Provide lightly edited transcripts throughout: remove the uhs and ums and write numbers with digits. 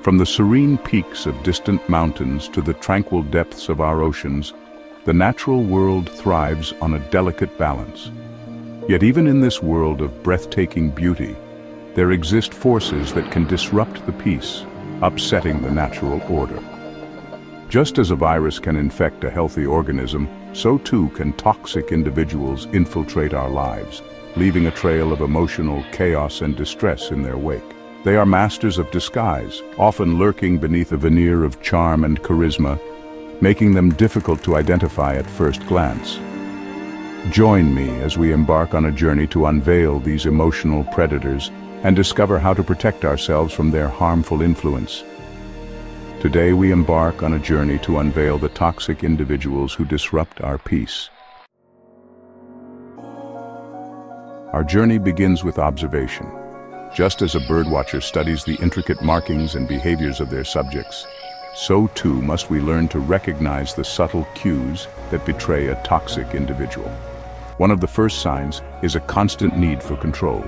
From the serene peaks of distant mountains to the tranquil depths of our oceans, the natural world thrives on a delicate balance. Yet even in this world of breathtaking beauty, there exist forces that can disrupt the peace, upsetting the natural order. Just as a virus can infect a healthy organism, so too can toxic individuals infiltrate our lives, leaving a trail of emotional chaos and distress in their wake. They are masters of disguise, often lurking beneath a veneer of charm and charisma, making them difficult to identify at first glance. Join me as we embark on a journey to unveil these emotional predators and discover how to protect ourselves from their harmful influence. Today we embark on a journey to unveil the toxic individuals who disrupt our peace. Our journey begins with observation. Just as a birdwatcher studies the intricate markings and behaviors of their subjects, so too must we learn to recognize the subtle cues that betray a toxic individual. One of the first signs is a constant need for control.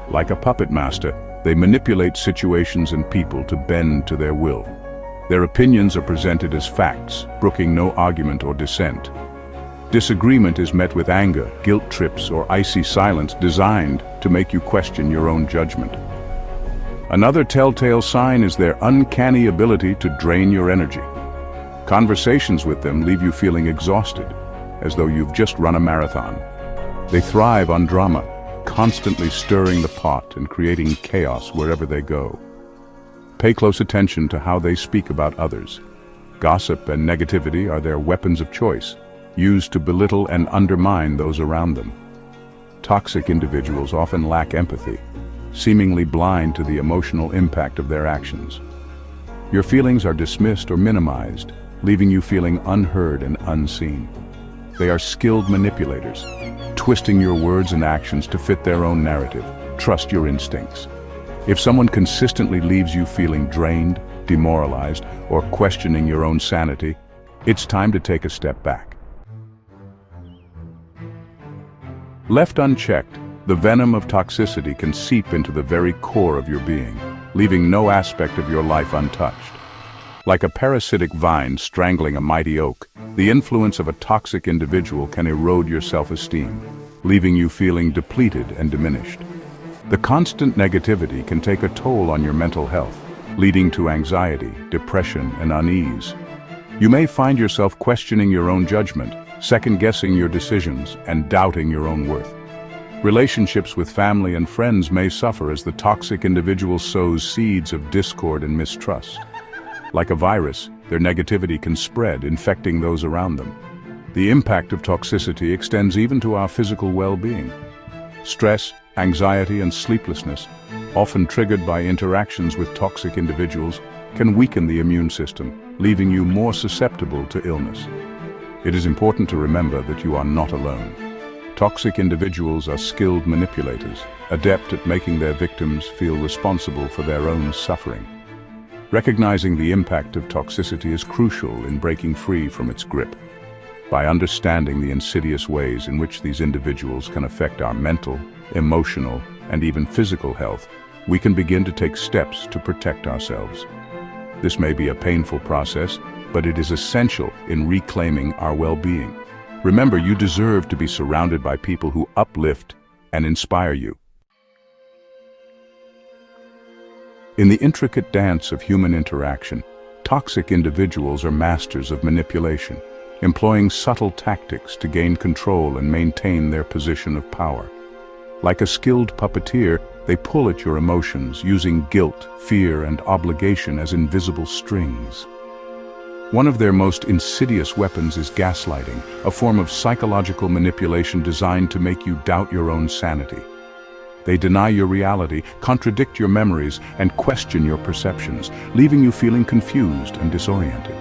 Like a puppet master, they manipulate situations and people to bend to their will. Their opinions are presented as facts, brooking no argument or dissent. Disagreement is met with anger, guilt trips, or icy silence designed to make you question your own judgment. Another telltale sign is their uncanny ability to drain your energy. Conversations with them leave you feeling exhausted, as though you've just run a marathon. They thrive on drama, constantly stirring the pot and creating chaos wherever they go. Pay close attention to how they speak about others. Gossip and negativity are their weapons of choice, used to belittle and undermine those around them. Toxic individuals often lack empathy, seemingly blind to the emotional impact of their actions. Your feelings are dismissed or minimized, leaving you feeling unheard and unseen. They are skilled manipulators, twisting your words and actions to fit their own narrative. Trust your instincts. If someone consistently leaves you feeling drained, demoralized, or questioning your own sanity, it's time to take a step back. Left unchecked, the venom of toxicity can seep into the very core of your being, leaving no aspect of your life untouched. Like a parasitic vine strangling a mighty oak, the influence of a toxic individual can erode your self-esteem, leaving you feeling depleted and diminished. The constant negativity can take a toll on your mental health, leading to anxiety, depression, and unease. You may find yourself questioning your own judgment, second-guessing your decisions, and doubting your own worth. Relationships with family and friends may suffer as the toxic individual sows seeds of discord and mistrust. Like a virus, their negativity can spread, infecting those around them. The impact of toxicity extends even to our physical well-being. Stress, anxiety, and sleeplessness, often triggered by interactions with toxic individuals, can weaken the immune system, leaving you more susceptible to illness. It is important to remember that you are not alone. Toxic individuals are skilled manipulators, adept at making their victims feel responsible for their own suffering. Recognizing the impact of toxicity is crucial in breaking free from its grip. By understanding the insidious ways in which these individuals can affect our mental, emotional, and even physical health, we can begin to take steps to protect ourselves. This may be a painful process, but it is essential in reclaiming our well-being. Remember, you deserve to be surrounded by people who uplift and inspire you. In the intricate dance of human interaction, toxic individuals are masters of manipulation, employing subtle tactics to gain control and maintain their position of power. Like a skilled puppeteer, they pull at your emotions, using guilt, fear, and obligation as invisible strings. One of their most insidious weapons is gaslighting, a form of psychological manipulation designed to make you doubt your own sanity. They deny your reality, contradict your memories, and question your perceptions, leaving you feeling confused and disoriented.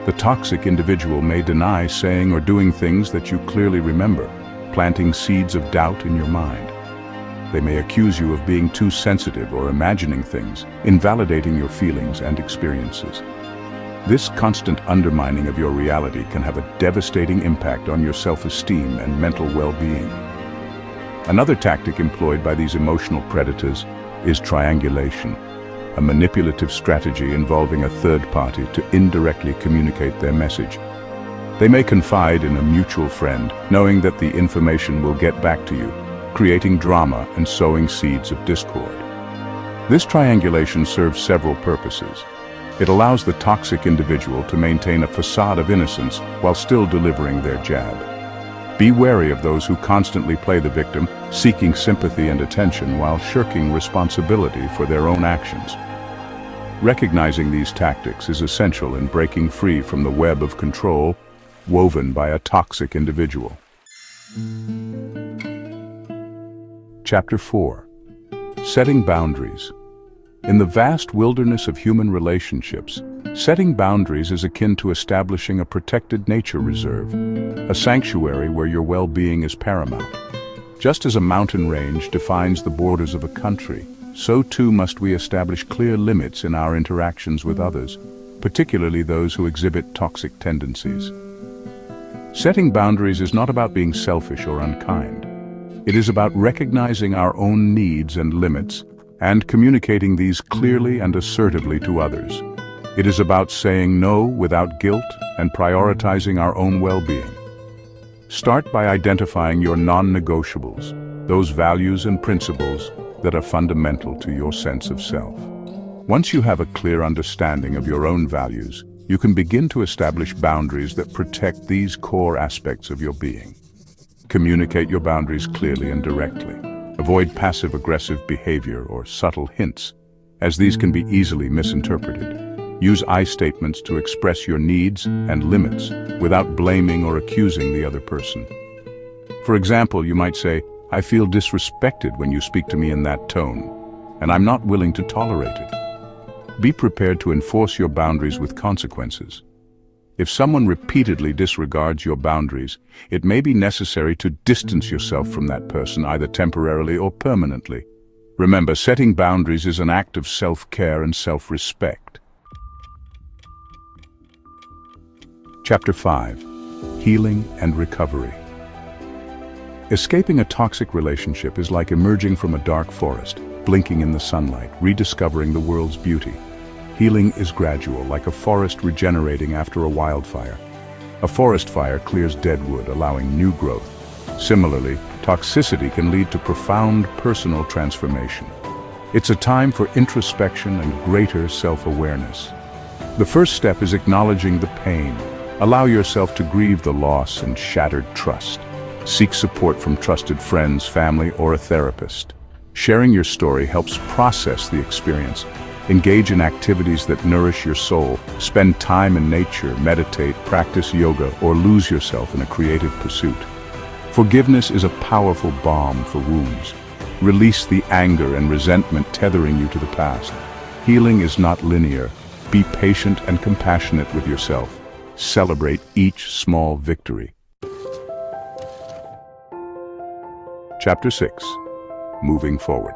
The toxic individual may deny saying or doing things that you clearly remember, planting seeds of doubt in your mind. They may accuse you of being too sensitive or imagining things, invalidating your feelings and experiences. This constant undermining of your reality can have a devastating impact on your self-esteem and mental well-being. Another tactic employed by these emotional predators is triangulation, a manipulative strategy involving a third party to indirectly communicate their message. They may confide in a mutual friend, knowing that the information will get back to you, creating drama and sowing seeds of discord. This triangulation serves several purposes. It allows the toxic individual to maintain a facade of innocence while still delivering their jab. Be wary of those who constantly play the victim, seeking sympathy and attention while shirking responsibility for their own actions. Recognizing these tactics is essential in breaking free from the web of control woven by a toxic individual. Chapter 4. Setting Boundaries. In the vast wilderness of human relationships, setting boundaries is akin to establishing a protected nature reserve, a sanctuary where your well-being is paramount. Just as a mountain range defines the borders of a country, so too must we establish clear limits in our interactions with others, particularly those who exhibit toxic tendencies. Setting boundaries is not about being selfish or unkind. It is about recognizing our own needs and limits and communicating these clearly and assertively to others. It is about saying no without guilt and prioritizing our own well-being. Start by identifying your non-negotiables, those values and principles that are fundamental to your sense of self. Once you have a clear understanding of your own values, you can begin to establish boundaries that protect these core aspects of your being. Communicate your boundaries clearly and directly. Avoid passive-aggressive behavior or subtle hints, as these can be easily misinterpreted. Use I statements to express your needs and limits without blaming or accusing the other person. For example, you might say, "I feel disrespected when you speak to me in that tone, and I'm not willing to tolerate it." Be prepared to enforce your boundaries with consequences. If someone repeatedly disregards your boundaries, it may be necessary to distance yourself from that person, either temporarily or permanently. Remember, setting boundaries is an act of self-care and self-respect. Chapter 5. Healing and Recovery. Escaping a toxic relationship is like emerging from a dark forest, blinking in the sunlight, rediscovering the world's beauty. Healing is gradual, like a forest regenerating after a wildfire. A forest fire clears dead wood, allowing new growth. Similarly, toxicity can lead to profound personal transformation. It's a time for introspection and greater self-awareness. The first step is acknowledging the pain. Allow yourself to grieve the loss and shattered trust. Seek support from trusted friends, family, or a therapist. Sharing your story helps process the experience. Engage in activities that nourish your soul. Spend time in nature, meditate, practice yoga, or lose yourself in a creative pursuit. Forgiveness is a powerful balm for wounds. Release the anger and resentment tethering you to the past. Healing is not linear. Be patient and compassionate with yourself. Celebrate each small victory. Chapter 6. Moving Forward.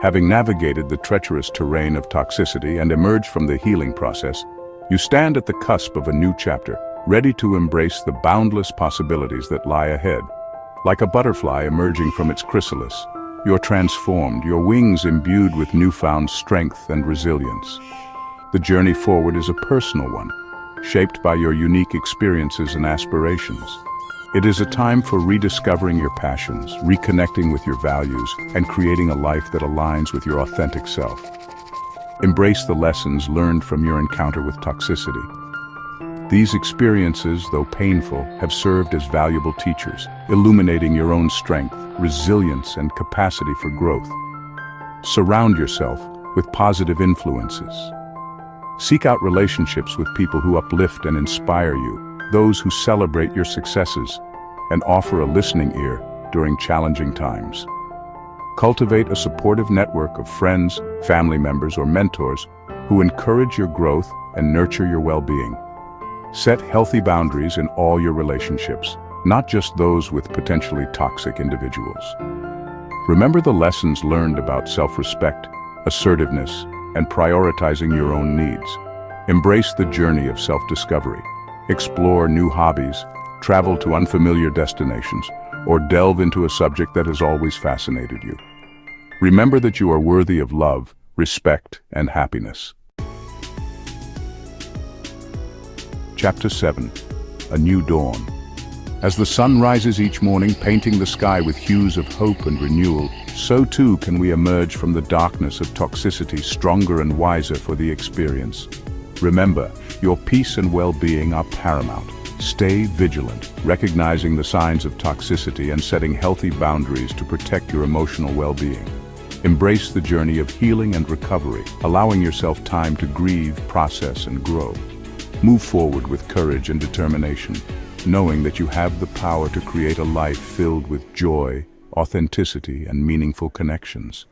Having navigated the treacherous terrain of toxicity and emerged from the healing process, you stand at the cusp of a new chapter, ready to embrace the boundless possibilities that lie ahead. Like a butterfly emerging from its chrysalis, you're transformed, your wings imbued with newfound strength and resilience. The journey forward is a personal one, shaped by your unique experiences and aspirations. It is a time for rediscovering your passions, reconnecting with your values, and creating a life that aligns with your authentic self. Embrace the lessons learned from your encounter with toxicity. These experiences, though painful, have served as valuable teachers, illuminating your own strength, resilience, and capacity for growth. Surround yourself with positive influences. Seek out relationships with people who uplift and inspire you, those who celebrate your successes and offer a listening ear during challenging times. Cultivate a supportive network of friends, family members, or mentors who encourage your growth and nurture your well-being. Set healthy boundaries in all your relationships, not just those with potentially toxic individuals. Remember the lessons learned about self-respect, assertiveness, and prioritizing your own needs. Embrace the journey of self-discovery. Explore new hobbies, travel to unfamiliar destinations, or delve into a subject that has always fascinated you. Remember that you are worthy of love, respect, and happiness. Chapter 7. A New Dawn. As the sun rises each morning, painting the sky with hues of hope and renewal, so too can we emerge from the darkness of toxicity stronger and wiser for the experience. Remember, your peace and well-being are paramount. Stay vigilant, recognizing the signs of toxicity and setting healthy boundaries to protect your emotional well-being. Embrace the journey of healing and recovery, allowing yourself time to grieve, process, and grow. Move forward with courage and determination, knowing that you have the power to create a life filled with joy, authenticity, and meaningful connections.